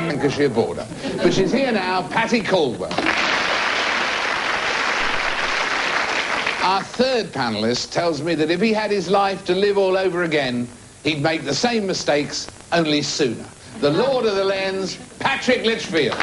Lancashire border. But she's here now, Pattie Coldwell. Our third panellist tells me that if he had his life to live all over again, he'd make the same mistakes, only sooner. The Lord of the Lens, Patrick Lichfield.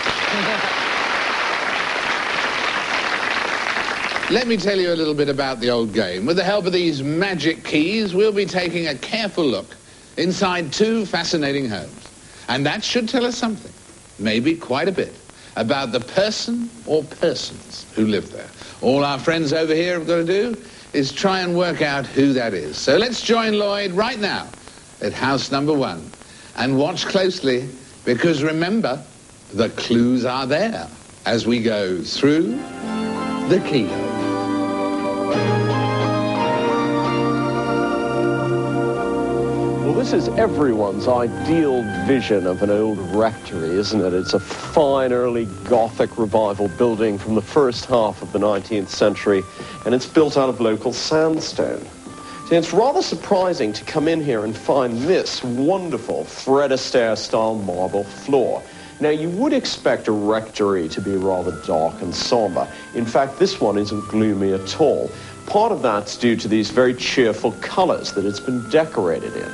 Let me tell you a little bit about the old game. With the help of these magic keys, we'll be taking a careful look inside two fascinating homes. And that should tell us something, maybe quite a bit, about the person or persons who live there. All our friends over here have got to do is try and work out who that is. So let's join Loyd right now at house number 1. And watch closely, because remember, the clues are there as we go through the keyhole. Well, this is everyone's ideal vision of an old rectory, isn't it? It's a fine early Gothic revival building from the first half of the 19th century, and it's built out of local sandstone. See, it's rather surprising to come in here and find this wonderful Fred Astaire-style marble floor. Now, you would expect a rectory to be rather dark and somber. In fact, this one isn't gloomy at all. Part of that's due to these very cheerful colors that it's been decorated in.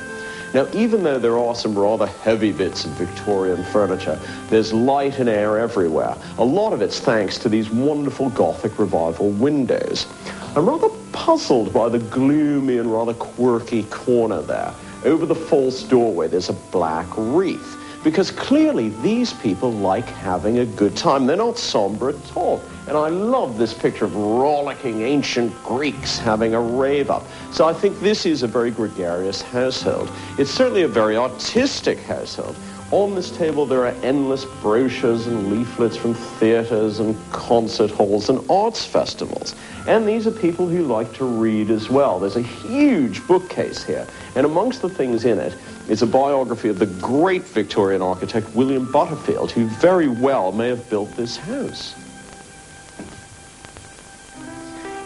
Now, even though there are some rather heavy bits of Victorian furniture, there's light and air everywhere. A lot of it's thanks to these wonderful Gothic revival windows. I'm rather puzzled by the gloomy and rather quirky corner there. Over the false doorway, there's a black wreath, because clearly these people like having a good time. They're not somber at all. And I love this picture of rollicking ancient Greeks having a rave up. So I think this is a very gregarious household. It's certainly a very artistic household. On this table there are endless brochures and leaflets from theatres and concert halls and arts festivals. And these are people who like to read as well. There's a huge bookcase here. And amongst the things in it is a biography of the great Victorian architect William Butterfield, who very well may have built this house.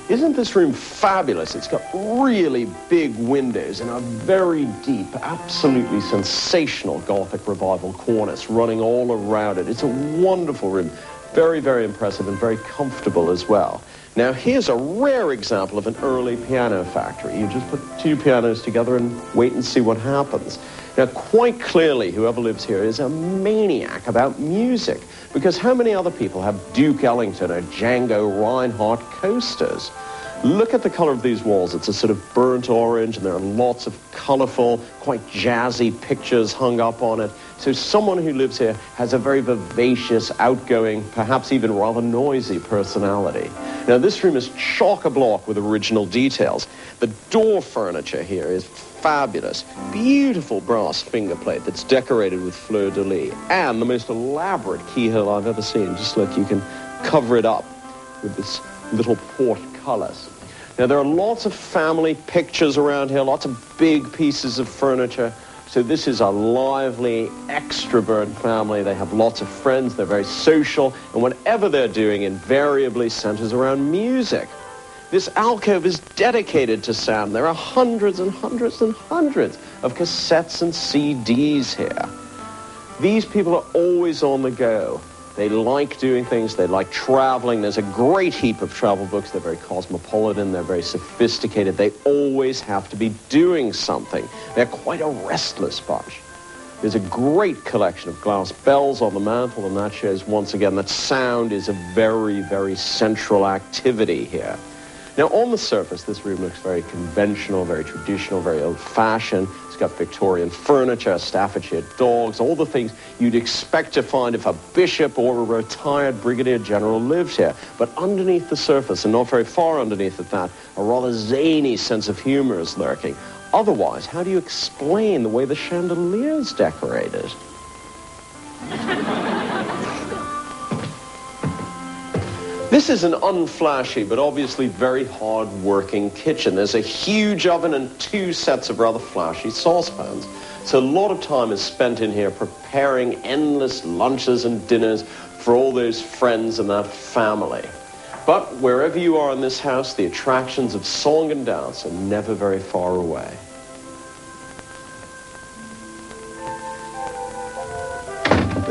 Isn't this room fabulous? It's got really big windows and a very deep, absolutely sensational Gothic revival cornice running all around it. It's a wonderful room. Very, very impressive and very comfortable as well. Now, here's a rare example of an early piano factory. You just put two pianos together and wait and see what happens. Now, quite clearly, whoever lives here is a maniac about music, because how many other people have Duke Ellington or Django Reinhardt coasters? Look at the color of these walls. It's a sort of burnt orange, and there are lots of colorful, quite jazzy pictures hung up on it. So someone who lives here has a very vivacious, outgoing, perhaps even rather noisy personality. Now, this room is chock-a-block with original details. The door furniture here is fabulous. Beautiful brass finger plate that's decorated with fleur-de-lis, and the most elaborate keyhole I've ever seen. Just look, you can cover it up with this little portcullis. Now, there are lots of family pictures around here, lots of big pieces of furniture. So this is a lively, extrovert family. They have lots of friends. They're very social. And whatever they're doing invariably centers around music. This alcove is dedicated to sound. There are hundreds and hundreds and hundreds of cassettes and CDs here. These people are always on the go. They like doing things. They like traveling. There's a great heap of travel books. They're very cosmopolitan. They're very sophisticated. They always have to be doing something. They're quite a restless bunch. There's a great collection of glass bells on the mantel, and that shows once again that sound is a very, very central activity here. Now, on the surface, this room looks very conventional, very traditional, very old-fashioned. It's got Victorian furniture, Staffordshire dogs, all the things you'd expect to find if a bishop or a retired brigadier general lived here. But underneath the surface, and not very far underneath at that, a rather zany sense of humor is lurking. Otherwise, how do you explain the way the chandelier's decorated? This is an unflashy but obviously very hard-working kitchen. There's a huge oven and two sets of rather flashy saucepans. So a lot of time is spent in here preparing endless lunches and dinners for all those friends and that family. But wherever you are in this house, the attractions of song and dance are never very far away.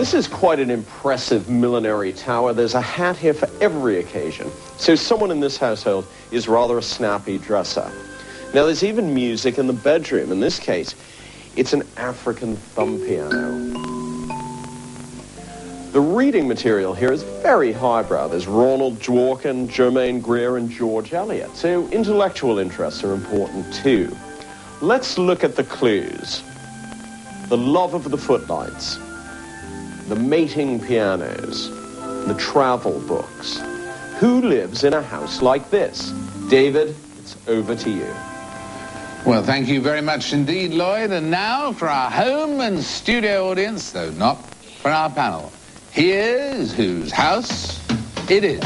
This is quite an impressive millinery tower. There's a hat here for every occasion. So someone in this household is rather a snappy dresser. Now, there's even music in the bedroom. In this case, it's an African thumb piano. The reading material here is very highbrow. There's Ronald Dworkin, Germaine Greer, and George Eliot. So intellectual interests are important too. Let's look at the clues. The love of the footlights, the mating pianos, the travel books. Who lives in a house like this? David, it's over to you. Well, thank you very much indeed, Loyd. And now for our home and studio audience, though not for our panel. Here's whose house it is.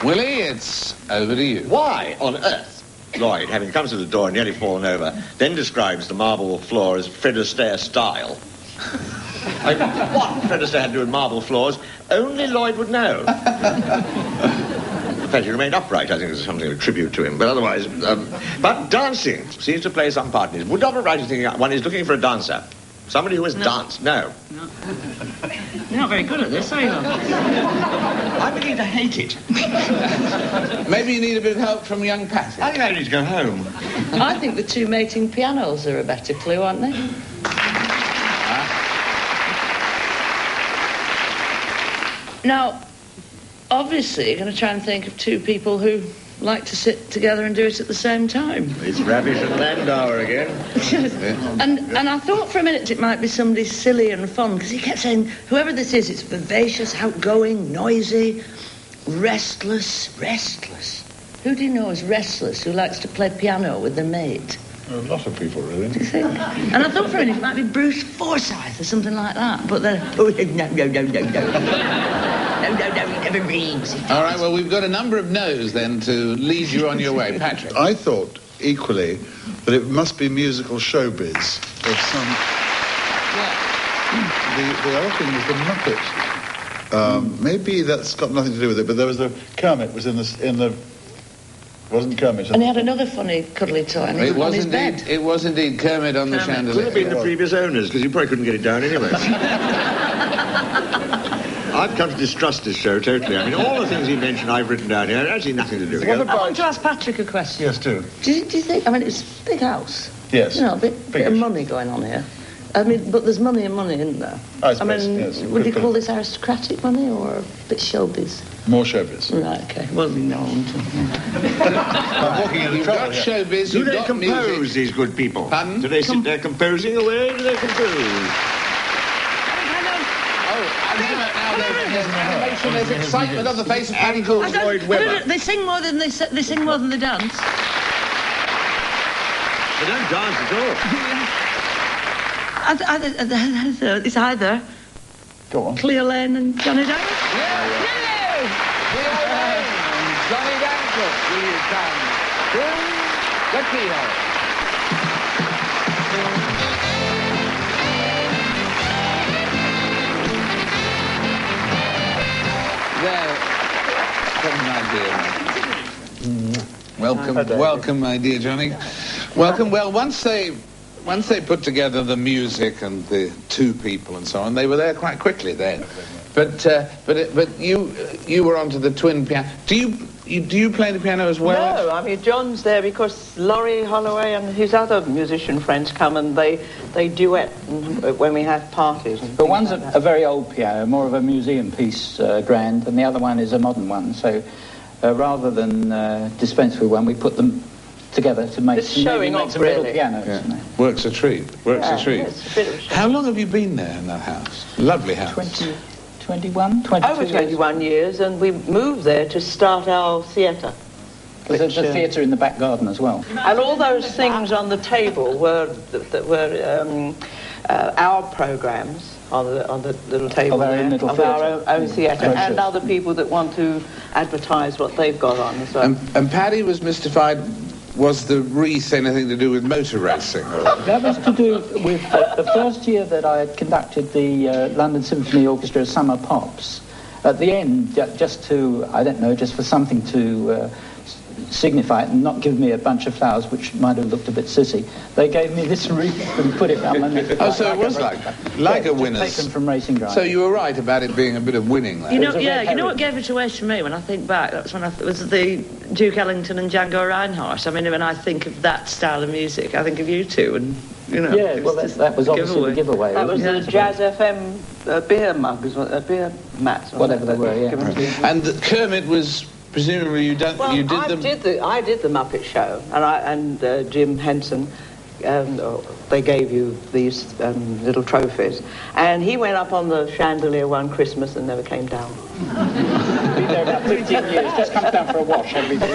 Willie, it's over to you. Why on earth, Loyd, having come to the door and nearly fallen over, then describes the marble floor as Fred Astaire style? What Fred Astaire had to do with marble floors, only Loyd would know. In fact, he remained upright, I think is something of a tribute to him. But otherwise, but dancing seems to play some part in it. Would not be right in thinking one is looking for a dancer. Somebody who has danced. No. You're not very good at this, are you? I begin to hate it. Maybe you need a bit of help from young Pattie. I think I need to go home. I think the two mating pianos are a better clue, aren't they? Now, obviously, you're going to try and think of two people who like to sit together and do it at the same time. It's Ravish and Landauer again. and I thought for a minute it might be somebody silly and fun, because he kept saying, whoever this is, it's vivacious, outgoing, noisy, restless. Who do you know is restless, who likes to play piano with their mate? A lot of people, really. Do you think? And I thought for a minute it might be Bruce Forsyth or something like that, but then, no, he never reads. All right, well, we've got a number of no's, then, to lead you on your way. Patrick. I thought, equally, that it must be musical showbiz of some... The other thing was the Muppet. Maybe that's got nothing to do with it, but there was Kermit was in the... Wasn't Kermit? And he had another funny cuddly toy on his bed. It was indeed Kermit on the chandelier. Could have been the previous owners, because you probably couldn't get it down anyway. I've come to distrust this show totally. I mean, all the things he mentioned I've written down here, actually nothing to do with it. I want to ask Patrick a question. Yes, do. Do you think, I mean, it's a big house. Yes. You know, a bit of money going on here. I mean, but there's money and money, isn't there? I suppose, yes. Would you call this aristocratic money or a bit showbiz? More showbiz. Right, okay. Well, no. I'm walking in the You've got showbiz, Do you've they got compose, music. these good people? Pardon? Do they sit there composing away? Do they compose? There's excitement on the face of Pattie calls Loyd Webber. They sing more than they dance. They don't dance at all. It's either Go on. Cleo Lane and Johnny Dangles. Cleo Lane and Johnny Dangles. We come through the keyhole. Welcome, my dear Johnny. Welcome. Well, once they put together the music and the two people and so on, they were there quite quickly then. But you were onto the twin piano. Do you play the piano as well? No, I mean, John's there because Laurie Holloway and his other musician friends come and they duet when we have parties. But one's a very old piano, more of a museum piece, grand, and the other one is a modern one. So rather than dispense with one, we put them together to make some little pianos. Yeah. Works a treat. It's a bit of a shame. How long have you been there in that house? Lovely house. 21, 22 Over 21 years, and we moved there to start our theatre. There's a theatre in the back garden as well. And all those things on the table were our programmes on the little table there, of our own theatre, and other people that want to advertise what they've got on as well. And Pattie was mystified. Was the wreath anything to do with motor racing? Or? That was to do with the first year that I had conducted the London Symphony Orchestra Summer Pops. at the end, just to, I don't know, just for something to signify it and not give me a bunch of flowers, which might have looked a bit sissy, they gave me this wreath and put it around my neck. Oh, so it was like a winner's. Taken from racing driving. So you were right about it being a bit of winning there. You know what gave it away to me when I think back? That's when it was the Duke Ellington and Django Reinhardt. I mean, when I think of that style of music, I think of you two, and you know. Yeah, well, that was obviously the giveaway. That was the Jazz FM beer mugs, beer mats, whatever they were. Yeah. And Kermit was. Presumably you did I did the Muppet Show, and Jim Henson, they gave you these little trophies, and he went up on the chandelier one Christmas and never came down. Been there about 15 years, just comes down for a wash every 2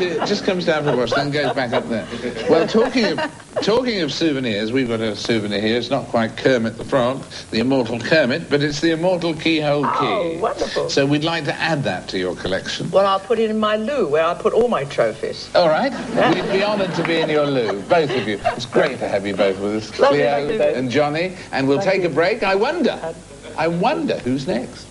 years. Just comes down for a wash, then goes back up there. Well, talking of souvenirs, we've got a souvenir here. It's not quite Kermit the Frog, the immortal Kermit, but it's the immortal keyhole key. Oh, wonderful. So we'd like to add that to your collection. Well, I'll put it in my loo, where I put all my trophies. All right. We'd be honoured to be in your loo, both of you. It's great to have you both with us, Cleo and Johnny. And we'll take a break. I wonder who's next.